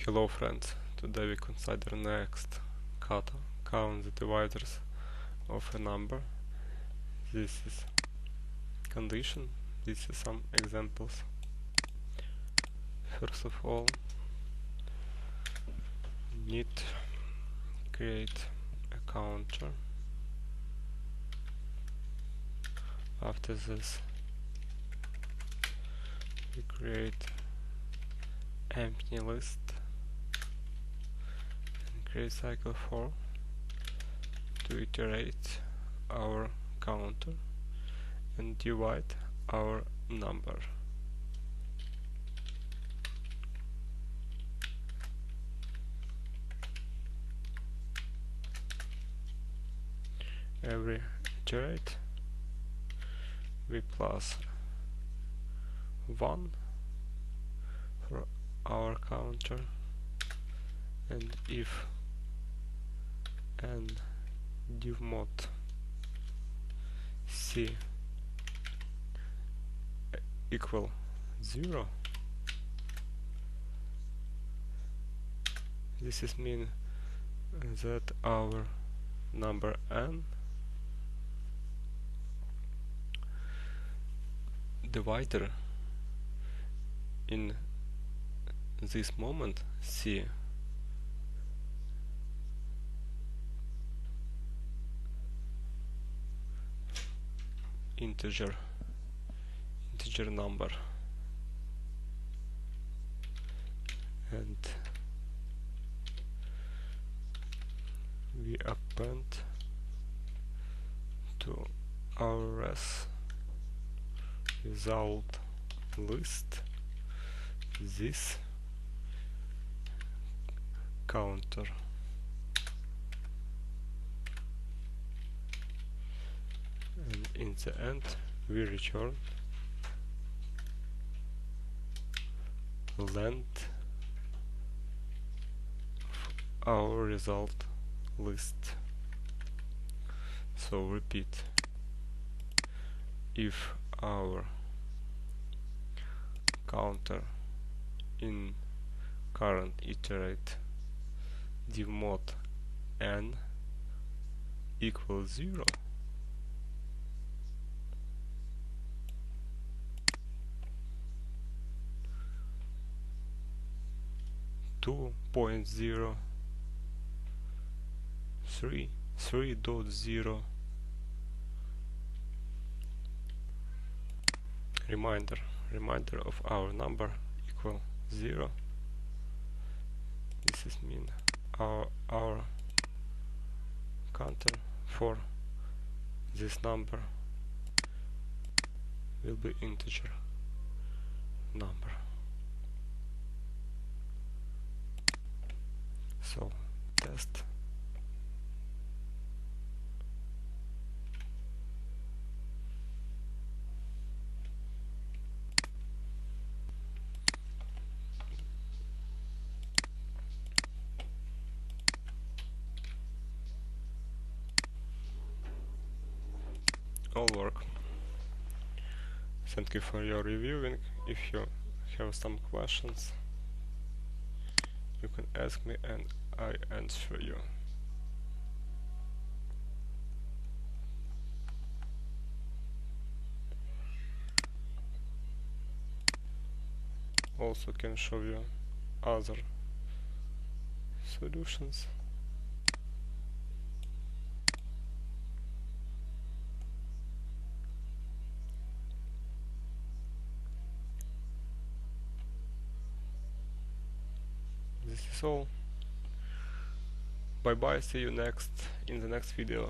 Hello friends, today we consider next count the divisors of a number. This is condition, this is some examples. First of all, need create a counter. After this we create empty list and create cycle for to iterate our counter and divide our number. Every iterate we plus 1 for our counter, and if n div mod c equal 0, this is mean that our number n divider in this moment c integer number, and we append to our result list this counter, and in the end we return length of our result list. So repeat, if our counter in current iterate div mod n equals 0, two point 0 3.0 reminder of our number equal 0. This is mean our counter for this number will be integer number. So test. All work. Thank you for your reviewing. If you have some questions, you can ask me and I answer you. Also can show you other solutions. This is all. Bye bye, see you in the next video.